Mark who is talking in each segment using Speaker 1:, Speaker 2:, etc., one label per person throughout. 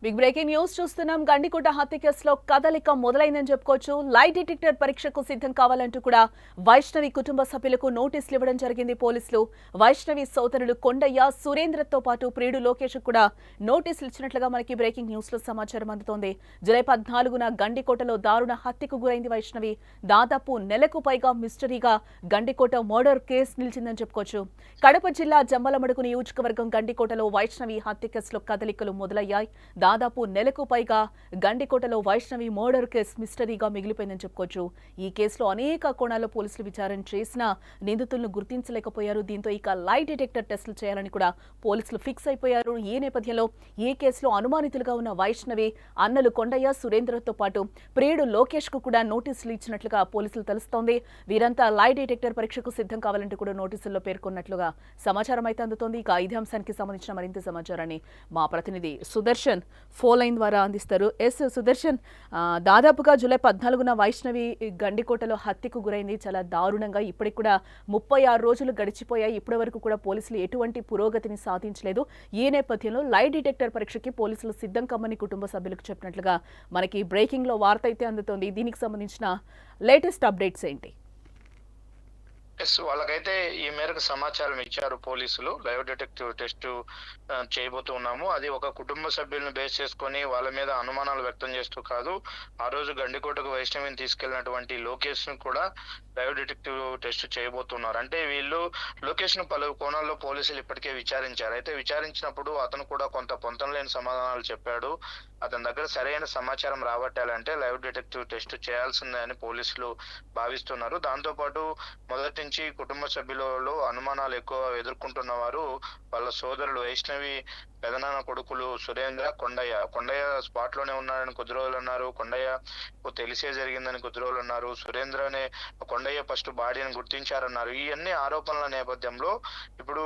Speaker 1: Big breaking news చూస్తున్నాం. గండికోట హత్య కేసులో కదలిక మొదలైందని చెప్పుకోవచ్చు. లై డిటెక్టర్ పరీక్షకు సిద్ధం కావాలంటూ కూడా వైష్ణవి కుటుంబ సభ్యులకు నోటీసులు ఇవ్వడం జరిగింది పోలీసులు. వైష్ణవి సోదరులు కొండయ్య, సురేంద్రతో పాటు ప్రియుడు లోకేష్ కూడా నోటీసులు ఇచ్చినట్లుగా మనకి బ్రేకింగ్ న్యూస్ లో సమాచారం అందుతోంది. జూలై 14న గండికోటలో దారుణ హత్యకు గురైంది వైష్ణవి. దాదాపు నెలకు పైగా మిస్టరీగా గండికోట మర్డర్ కేసు నిలిచిందని చెప్పుకోవచ్చు. కడప జిల్లా జమ్మలమడుగు నియోజకవర్గం గండికోటలో వైష్ణవి హత్య కేసులో కదలికలు మొదలయ్యాయి. దాదాపు నెలకు పైగా గండికోటలో వైష్ణవి మర్డర్ కేసు మిస్టరీగా మిగిలిపోయిందని చెప్పుకోవచ్చు. ఈ కేసులో అనేక కోణాల్లో పోలీసులు విచారణ చేసినా నిందితులను గుర్తించలేకపోయారు. దీంతో ఇక లై డిటెక్టర్ టెస్టులు చేయాలని కూడా పోలీసులు ఫిక్స్ అయిపోయారు. ఈ నేపథ్యంలో ఈ కేసులో అనుమానితులుగా ఉన్న వైష్ణవి అన్నలు కొండయ్య, సురేంద్రతో పాటు ప్రియుడు లోకేష్ కు కూడా నోటీసులు ఇచ్చినట్లుగా పోలీసులు తెలుస్తోంది. వీరంతా లై డిటెక్టర్ పరీక్షకు సిద్ధం కావాలంటూ కూడా నోటీసుల్లో పేర్కొన్నట్లుగా సమాచారం అయితే అందుతోంది. ఇక ఇదే అంశానికి సంబంధించిన మరింత సమాచారాన్ని మా ప్రతినిధి సుదర్శన్ ఫోన్ లైన్ ద్వారా అందిస్తారు. సుదర్శన్, దాదాపుగా జూలై 14న వైష్ణవి గండికోటలో హత్యకు గురైంది. చాలా దారుణంగా. ఇప్పటికి కూడా 36 రోజులు గడిచిపోయాయి. ఇప్పటి వరకు కూడా పోలీసులు ఎటువంటి పురోగతిని సాధించలేదు. ఈ నేపథ్యంలో లై డిటెక్టర్ పరీక్షకి పోలీసులు సిద్ధం కమ్మని కుటుంబ సభ్యులకు చెప్పినట్లుగా మనకి బ్రేకింగ్ లో వార్త అయితే అందుతోంది. దీనికి సంబంధించిన లేటెస్ట్ అప్డేట్స్ ఏంటి?
Speaker 2: వాళ్ళకైతే ఈ మేరకు సమాచారం ఇచ్చారు పోలీసులు. లైవ్ డిటెక్టివ్ టెస్ట్ చేయబోతున్నాము. అది ఒక కుటుంబ సభ్యులను బేస్ చేసుకొని వాళ్ళ మీద అనుమానాలు వ్యక్తం చేస్తూ కాదు. ఆ రోజు గండికోటకు వైష్ణవిని తీసుకెళ్లినటువంటి లోకేష్ ను కూడా లైవ్ డిటెక్టివ్ టెస్ట్ చేయబోతున్నారు. అంటే వీళ్ళు లోకేష్ ను పలు కోణాల్లో పోలీసులు ఇప్పటికే విచారించారు. అయితే విచారించినప్పుడు అతను కూడా కొంత పొంతనలేని సమాధానాలు చెప్పాడు. అతని దగ్గర సరైన సమాచారం రాబట్టాలంటే లైవ్ డిటెక్టివ్ టెస్ట్ చేయాల్సిందే అని పోలీసులు భావిస్తున్నారు. దాంతో పాటు మొదటి నుంచి కుటుంబ సభ్యులలో అనుమానాలు ఎక్కువ ఎదుర్కొంటున్న వారు వాళ్ళ సోదరులు వైష్ణవి పెదనాన్న కొడుకులు సురేంద్ర, కొండయ్య స్పాట్ లోనే ఉన్నాడని కొద్ది రోజులు అన్నారు. కొండయ్య తెలిసే జరిగిందని కొద్ది రోజులు అన్నారు. సురేంద్రనే కొండయ్య ఫస్ట్ బాడీని గుర్తించారన్నారు. ఈ అన్ని ఆరోపణల నేపథ్యంలో ఇప్పుడు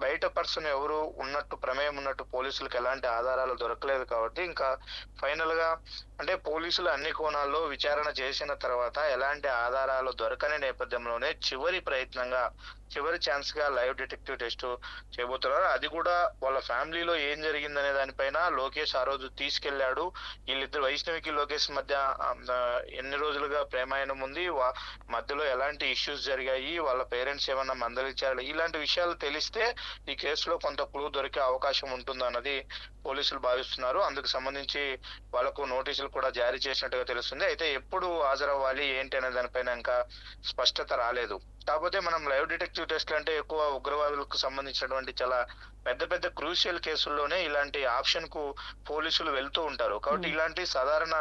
Speaker 2: బయట పర్సన్ ఎవరు ఉన్నట్టు ప్రమేయం ఉన్నట్టు పోలీసులకు ఎలాంటి ఆధారాలు దొరకలేదు. కాబట్టి ఇంకా ఫైనల్ గా అంటే పోలీసులు అన్ని కోణాల్లో విచారణ చేసిన తర్వాత ఎలాంటి ఆధారాలు దొరకని నేపథ్యంలోనే చివరి ఛాన్స్ గా లైవ్ డిటెక్టివ్ టెస్ట్ చేయబోతున్నారు. అది కూడా వాళ్ళ ఫ్యామిలీలో ఏం జరిగిందనే దానిపైన లోకేష్ ఆ రోజు తీసుకెళ్లాడు. వీళ్ళిద్దరు వైష్ణవికి లోకేష్ మధ్య ఎన్ని రోజులుగా ప్రేమాయణం ఉంది, మధ్యలో ఎలాంటి ఇష్యూస్ జరిగాయి, వాళ్ళ పేరెంట్స్ ఏమన్నా మందలించారు, ఇలాంటి విషయాలు తెలిస్తే ఈ కేసులో కొంత క్లూ దొరికే అవకాశం ఉంటుందన్నది పోలీసులు భావిస్తున్నారు. అందుకు సంబంధించి వాళ్ళకు నోటీసులు కూడా జారీ చేసినట్టుగా తెలుస్తుంది. అయితే ఎప్పుడు హాజరవ్వాలి ఏంటి అనే దానిపైన ఇంకా స్పష్టత రాలేదు. కాకపోతే మనం లైవ్ డిటెక్టివ్ టెస్ట్ అంటే ఎక్కువ ఉగ్రవాదులకు సంబంధించినటువంటి చాలా పెద్ద పెద్ద క్రూషియల్ కేసుల్లోనే ఇలాంటి ఆప్షన్ కు పోలీసులు వెళ్తూ ఉంటారు. కాబట్టి ఇలాంటి సాధారణ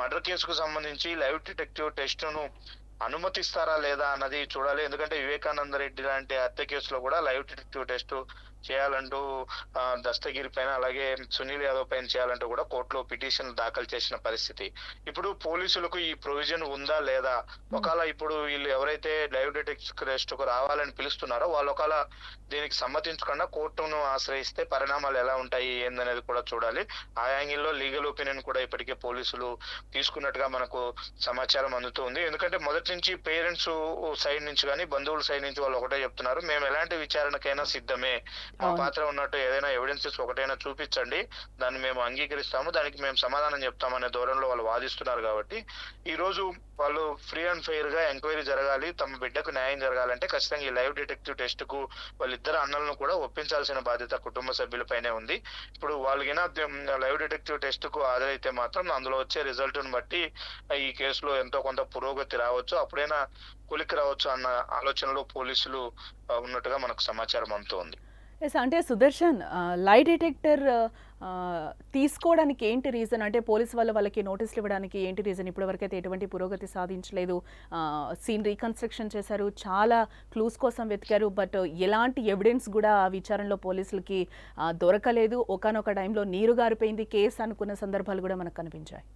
Speaker 2: మర్డర్ కేసుకు సంబంధించి లైవ్ డిటెక్టివ్ టెస్ట్ ను అనుమతిస్తారా లేదా అన్నది చూడాలి. ఎందుకంటే వివేకానంద రెడ్డి లాంటి హత్య కేసులో కూడా లైవ్ డిటెక్టివ్ టెస్ట్ చేయాలంటూ దస్తగిరి పైన అలాగే సునీల్ యాదవ్ పైన చేయాలంటూ కూడా కోర్టులో పిటిషన్ దాఖలు చేసిన పరిస్థితి. ఇప్పుడు పోలీసులకు ఈ ప్రొవిజన్ ఉందా లేదా, ఒకవేళ ఇప్పుడు వీళ్ళు ఎవరైతే లైవ్ డిటెక్టివ్ టెస్ట్ కు రావాలని పిలుస్తున్నారో వాళ్ళు ఒకవేళ దీనికి సమ్మతించకుండా కోర్టును ఆశ్రయిస్తే పరిణామాలు ఎలా ఉంటాయి ఏందనేది కూడా చూడాలి. ఆ యాంగిల్లో లీగల్ ఒపీనియన్ కూడా ఇప్పటికే పోలీసులు తీసుకున్నట్టుగా మనకు సమాచారం అందుతుంది. ఎందుకంటే మొదటి నుంచి పేరెంట్స్ సైడ్ నుంచి కానీ బంధువుల సైడ్ నుంచి వాళ్ళు ఒకటే చెప్తున్నారు, మేము ఎలాంటి విచారణకైనా సిద్ధమే, మా పాత్ర ఉన్నట్టు ఏదైనా ఎవిడెన్సెస్ ఒకటైనా చూపించండి, దాన్ని మేము అంగీకరిస్తాము, దానికి మేము సమాధానం చెప్తామనే ధోరణిలో వాళ్ళు వాదిస్తున్నారు. కాబట్టి ఈ రోజు వాళ్ళు ఫ్రీ అండ్ ఫెయిర్ గా ఎంక్వైరీ జరగాలి, తమ బిడ్డకు న్యాయం జరగాలంటే ఖచ్చితంగా ఈ లైవ్ డిటెక్టివ్ టెస్ట్ కు వాళ్ళిద్దరు అన్నలను కూడా ఒప్పించాల్సిన బాధ్యత కుటుంబ సభ్యులపైనే ఉంది. ఇప్పుడు వాళ్ళకినా లైవ్ డిటెక్టివ్ టెస్ట్ కు హాజరైతే మాత్రం అందులో వచ్చే రిజల్ట్ ను బట్టి ఈ కేసులో ఎంతో కొంత పురోగతి రావచ్చు, అప్పుడైనా కొలిక్కి రావచ్చు అన్న ఆలోచనలో పోలీసులు ఉన్నట్టుగా మనకు సమాచారం అందుతోంది.
Speaker 1: అంటే సుదర్శన్, లై డిటెక్టర్ తీసుకోవడానికి ఏంటి రీజన్? అంటే పోలీసు వాళ్ళకి నోటీసులు ఇవ్వడానికి ఏంటి రీజన్? ఇప్పటివరకు అయితే ఎటువంటి పురోగతి సాధించలేదు. సీన్ రీకన్స్ట్రక్షన్ చేశారు, చాలా క్లూస్ కోసం వెతికారు, బట్ ఎలాంటి ఎవిడెన్స్ కూడా విచారణలో పోలీసులకి దొరకలేదు. ఒకానొక టైంలో నీరు గారిపోయింది కేసు అనుకున్న సందర్భాలు కూడా మనకు కనిపించాయి.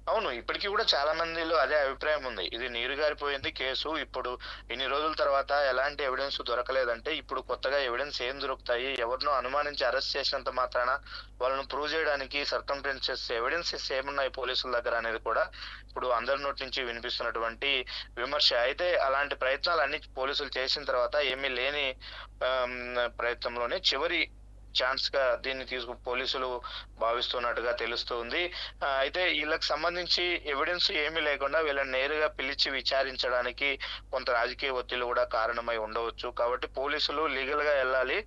Speaker 2: అవును, ఇప్పటికీ కూడా చాలా మందిలో అదే అభిప్రాయం ఉంది. ఇది నీరు గారిపోయింది కేసు, ఇప్పుడు ఇన్ని రోజుల తర్వాత ఎలాంటి ఎవిడెన్స్ దొరకలేదంటే ఇప్పుడు కొత్తగా ఎవిడెన్స్ ఏం దొరుకుతాయి, ఎవరినో అనుమానించి అరెస్ట్ చేసినంత మాత్రాన వాళ్ళను ప్రూవ్ చేయడానికి సర్కంస్టెన్సెస్ ఎవిడెన్సెస్ ఏమున్నాయి పోలీసుల దగ్గర అనేది కూడా ఇప్పుడు అందరి నోటి నుంచి వినిపిస్తున్నటువంటి విమర్శ. అయితే అలాంటి ప్రయత్నాలు అన్ని పోలీసులు చేసిన తర్వాత ఏమీ లేని ప్రయత్నంలోనే చివరి ఛాన్స్ గా దీన్ని పోలీసులు భావిస్తున్నట్టుగా తెలుస్తుంది. అయితే వీళ్ళకి సంబంధించి ఎవిడెన్స్ ఏమీ లేకుండా వీళ్ళని నేరుగా పిలిచి విచారించడానికి కొంత రాజకీయ ఒత్తిళ్లు కూడా కారణమై ఉండవచ్చు. కాబట్టి పోలీసులు లీగల్ గా వెళ్ళాలి.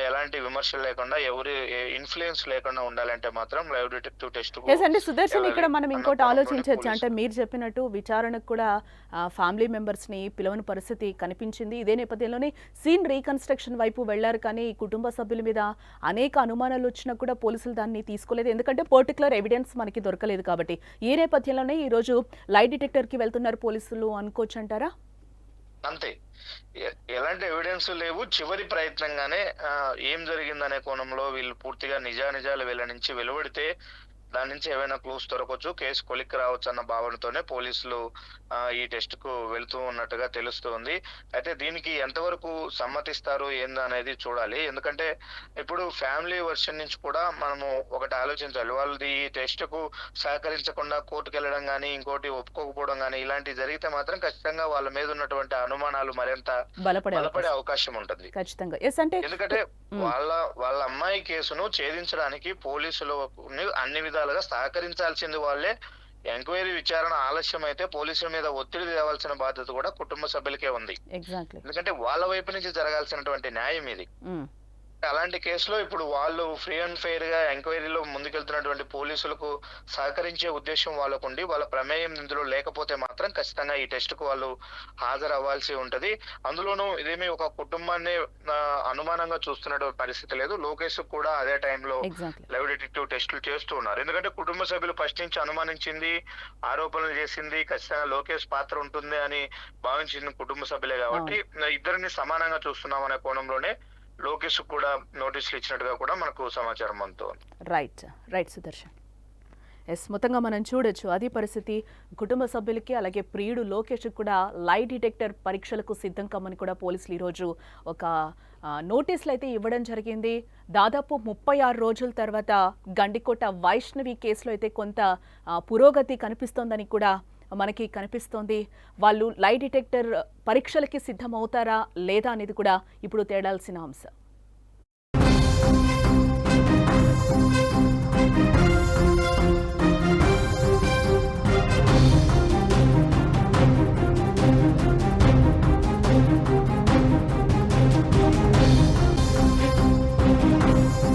Speaker 2: ఎలాంటి విమర్శలు లేకుండా ఎవరి ఇన్ఫ్లుయెన్స్ లేకుండా ఉండాలంటే మాత్రం లైవ్ డిటెక్టివ్ టెస్ట్
Speaker 1: ఎస్ అంటే సుదర్శన్, ఇక్కడ మనం ఇంకోటి ఆలోచించవచ్చు. అంటే మీరు చెప్పినట్టు విచారణకు కూడా ఫ్యామిలీ మెంబర్స్ ని పిలవని పరిస్థితి కనిపించింది. ఇదే నేపథ్యంలోనే సీన్ రీకన్స్ట్రక్షన్ వైపు వెళ్లారు, కానీ కుటుంబ సభ్యుల మీద అనేక అనుమానాలు వచ్చినా కూడా పోలీసులు దాన్ని తీసుకోలేదు. ఎందుకంటే పర్టికులర్ ఎవిడెన్స్ మనకి దొరకలేదు కాబట్టి. ఈ నేపథ్యంలోనే ఈ రోజు లై డిటెక్టర్ కి వెళ్తున్నారు పోలీసులు అనుకోవచ్చు అంటారా?
Speaker 2: అంతే. ఎలాంటి ఎవిడెన్స్ లేవు. చివరి ప్రయత్నంగానే ఏం జరిగిందనే కోణంలో వీళ్ళు పూర్తిగా నిజానిజాలు వీళ్ళ నుంచి వెలువడితే దాని నుంచి ఏవైనా క్లూస్ దొరకవచ్చు, కేసు కొలిక్కి రావచ్చు అన్న భావనతోనే పోలీసులు ఈ టెస్ట్ కు వెళుతూ ఉన్నట్టుగా తెలుస్తుంది. అయితే దీనికి ఎంతవరకు సమ్మతిస్తారు ఏందనేది చూడాలి. ఎందుకంటే ఇప్పుడు ఫ్యామిలీ వర్షన్ నుంచి కూడా మనము ఒకటి ఆలోచించాలి. వాళ్ళు ఈ టెస్ట్ కు సహకరించకుండా కోర్టుకు వెళ్ళడం కానీ, ఇంకోటి ఒప్పుకోకపోవడం కానీ ఇలాంటివి జరిగితే మాత్రం ఖచ్చితంగా వాళ్ళ మీద ఉన్నటువంటి అనుమానాలు మరింత బలపడే అవకాశం ఉంటుంది.
Speaker 1: ఖచ్చితంగా. అంటే
Speaker 2: ఎందుకంటే వాళ్ళ అమ్మాయి కేసును ఛేదించడానికి పోలీసులు అన్ని విధాలుగా సహకరించాల్సింది వాళ్ళే. ఎంక్వైరీ విచారణ ఆలస్యం అయితే పోలీసుల మీద ఒత్తిడి తేవాల్సిన బాధ్యత కూడా కుటుంబ సభ్యులకే ఉంది. ఎందుకంటే వాళ్ళ వైపు నుంచి జరగాల్సినటువంటి న్యాయం ఇది. అలాంటి కేసులో ఇప్పుడు వాళ్ళు ఫ్రీ అండ్ ఫెయిర్ గా ఎంక్వైరీలో ముందుకెళ్తున్నటువంటి పోలీసులకు సహకరించే ఉద్దేశం వాళ్ళకుండి వాళ్ళ ప్రమేయం ఇందులో లేకపోతే మాత్రం ఖచ్చితంగా ఈ టెస్ట్ కు వాళ్ళు హాజరవ్వాల్సి ఉంటది. అందులోనూ ఇదేమీ ఒక కుటుంబాన్ని అనుమానంగా చూస్తున్నటువంటి పరిస్థితి లేదు. లోకేష్ కూడా అదే టైంలో లైవ్ డిటెక్టివ్ టెస్టులు చేస్తూ ఉన్నారు. ఎందుకంటే కుటుంబ సభ్యులు ఫస్ట్ నుంచి అనుమానించింది, ఆరోపణలు చేసింది ఖచ్చితంగా లోకేష్ పాత్ర ఉంటుంది అని భావించింది కుటుంబ సభ్యులే. కాబట్టి ఇద్దరిని సమానంగా చూస్తున్నాం అనే కోణంలోనే లోకేష్ కూడా నోటీసులు ఇచ్చినట్టుగా కూడా మనకు సమాచారం అందుతో.
Speaker 1: రైట్ సుదర్శన్. ఎస్, మొత్తంగా మనం చూడొచ్చు అది పరిస్థితి. కుటుంబ సభ్యులకి అలాగే ప్రియుడు లోకేష్ కూడా లై డిటెక్టర్ పరీక్షలకు సిద్ధం కమ్మని కూడా పోలీసులు ఈరోజు ఒక నోటీసులు అయితే ఇవ్వడం జరిగింది. దాదాపు 36 రోజుల తర్వాత గండికోట వైష్ణవి కేసులో అయితే కొంత పురోగతి కనిపిస్తోందని కూడా మనకి కనిపిస్తోంది. వాళ్ళు లై డిటెక్టర్ పరీక్షలకి సిద్ధమవుతారా లేదా అనేది కూడా ఇప్పుడు తేడాల్సిన అంశం.